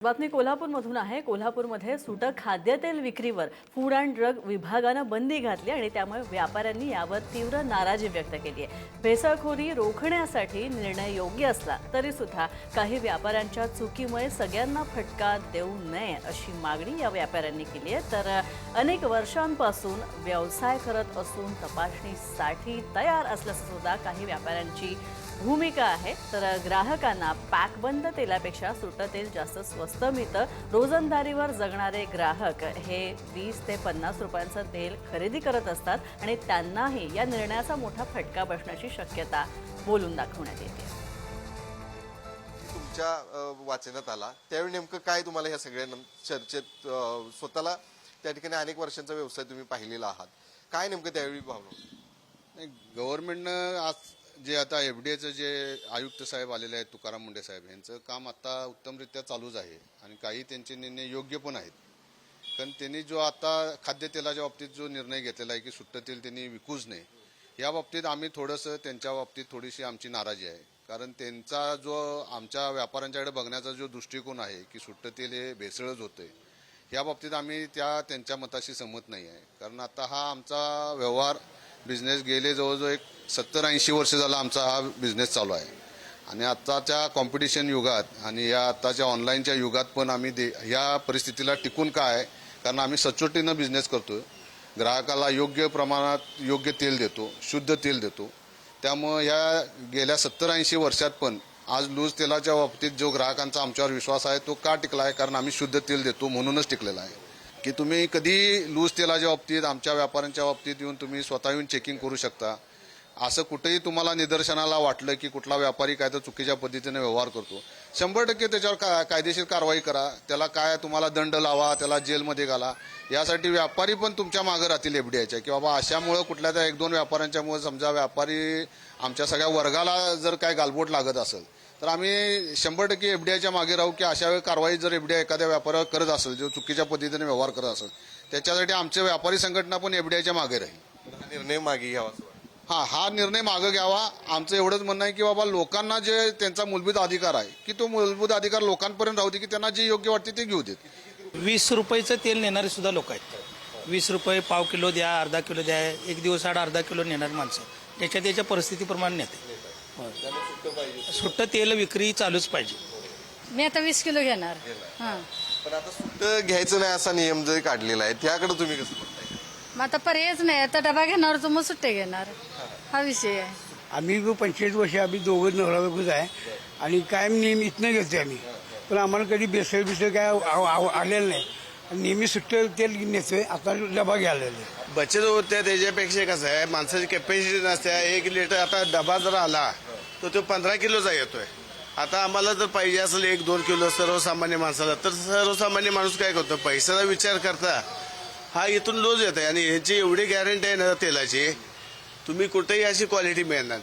बातमी कोल्हापूरमधून आहे। कोल्हापूरमध्ये सुटं खाद्यतेल विक्रीवर फूड अँड ड्रग विभागानं बंदी घातली आणि त्यामुळे व्यापाऱ्यांनी यावर तीव्र नाराजी व्यक्त केली आहे। भेसळखोरी रोखण्यासाठी निर्णय योग्य असला तरी सुद्धा काही व्यापाऱ्यांच्या चुकीमुळे सगळ्यांना फटका देऊ नये अशी मागणी या व्यापाऱ्यांनी केली आहे। तर अनेक वर्षांपासून व्यवसाय करत असून तपासणीसाठी तयार असल्याचं सुद्धा काही व्यापाऱ्यांची भूमिका आहे। तर ग्राहकांना पॅकबंद तेलापेक्षा सुटं तेल जास्त स्वस्त मिळतं। रोजंदारीवर जगणारे ग्राहक हे 20 ते 50 रुपयांचं तेल खरेदी करत असतात आणि त्यांनाही या निर्णयाचा मोठा फटका बसण्याची शक्यता बोलून दाखवण्यात येते। तुमच्या वाचनात आला त्यावेळी नेमकं काय तुम्हाला ह्या सगळ्या चर्चेत स्वतःला त्या ठिकाणी अनेक वर्षांचा व्यवसाय तुम्ही पाहिलेला आहात, काय नेमकं त्यावेळी भावना? गव्हर्नमेंटनं आज जे आता एफडीएचं जे आयुक्त साहेब आलेले आहेत तुकाराम मुंडे साहेब यांचं काम आता उत्तमरित्या चालूच आहे आणि काही त्यांचे निर्णय योग्य पण आहेत। कारण त्यांनी जो आता खाद्यतेलाच्या बाबतीत जो निर्णय घेतलेला आहे की सुट्टं तेल त्यांनी विकूच नये, या बाबतीत आम्ही थोडंसं त्यांच्या बाबतीत थोडीशी आमची नाराजी आहे। कारण त्यांचा जो आमच्या व्यापाऱ्यांच्याकडे बघण्याचा जो दृष्टिकोन आहे की सुट्टं तेल हे भेसळच होतंय, या बाबतीत आम्ही त्यांच्या मताशी सहमत नाही आहे। कारण आता हा आमचा व्यवहार बिझनेस गेले जवळजवळ एक 70-80 वर्ष झाला आमचा हा बिझनेस चालू आहे आणि आत्ताच्या कॉम्पिटिशन युगात आणि या आत्ताच्या ऑनलाईनच्या युगात पण आम्ही या परिस्थितीला टिकून काय, कारण आम्ही सचोटीनं बिझनेस करतोय, ग्राहकाला योग्य प्रमाणात योग्य तेल देतो, शुद्ध तेल देतो। त्यामुळे या गेल्या 70-80 वर्षात पण आज लूज तेलाच्या बाबतीत जो ग्राहकांचा आमच्यावर विश्वास आहे तो का टिकला आहे, कारण आम्ही शुद्ध तेल देतो म्हणूनच टिकलेला आहे। की तुम्ही कधी लूज तेलाच्या बाबतीत आमच्या व्यापाऱ्यांच्या बाबतीत येऊन तुम्ही स्वतः येऊन चेकिंग करू शकता। असं कुठेही तुम्हाला निदर्शनाला वाटलं की कुठला व्यापारी काय तर चुकीच्या पद्धतीने व्यवहार करतो, 100% त्याच्यावर कायदेशीर कारवाई करा, त्याला काय तुम्हाला दंड लावा, त्याला जेलमध्ये घाला। यासाठी व्यापारी पण तुमच्या मागे राहतील एफडीआयच्या की बाबा अशामुळे कुठल्या त्या 1-2 व्यापाऱ्यांच्यामुळे समजा व्यापारी आमच्या सगळ्या वर्गाला जर काय गालबोट लागत असेल तर आम्ही 100% एफडीआयच्या मागे राहू की अशा वेळी कारवाई जर एफडीआय एखाद्या व्यापाऱ्यावर करत असेल जो चुकीच्या पद्धतीने व्यवहार करत असेल त्याच्यासाठी आमचे व्यापारी संघटना पण एफडीआयच्या मागे राहील। निर्णय मागे घ्यावा, हा निर्णय मागे घ्यावा। आमचं एवढंच म्हणणं आहे की बाबा लोकांना जे त्यांचा मूलभूत अधिकार आहे की तो मूलभूत अधिकार लोकांपर्यंत राहू दे की त्यांना जे योग्य वाटते ते घेऊ देत। 20 रुपयाचं तेल नेणारे सुद्धा लोक आहेत। 20 रुपये पाव किलो द्या, अर्धा किलो द्या, एक दिवस अर्धा किलो नेणारे माणसं त्याच्या परिस्थितीप्रमाणे नेते। सुट्टं तेल विक्री चालूच पाहिजे। मी आता 20 किलो घेणार। पण आता सुट्टं घ्यायचं नाही असा नियम जरी काढलेला आहे त्याकडे तुम्ही कसं बघताय? मग आता पर्यायच नाही, आता डबा घेणार तर मग सुट्टे घेणार, हा विषय आहे। आम्ही 25 वर्ष आम्ही दोघं नवरा बायकोच आहे आणि कायम नेहमी इथनं घेतोय आम्ही, पण आम्हाला कधी बेसळ काय आलेलं नाही। नेहमी सुट्टं तेल नेतोय, आता डबा घ्यायला बचत होते त्याच्यापेक्षा कसं आहे माणसाची कॅपॅसिटी नसते। 1 लिटर आता डबा जर आला तर तो 15 किलोचा येतोय। आता आम्हाला जर पाहिजे असेल 1-2 किलो सर्वसामान्य माणसाला, तर सर्वसामान्य माणूस काय करतो, पैशाचा विचार करता हा इथून लूज येत आहे आणि ह्याची एवढी गॅरंटी आहे ना तेलाची, तुम्ही कुठेही अशी क्वालिटी मिळणार।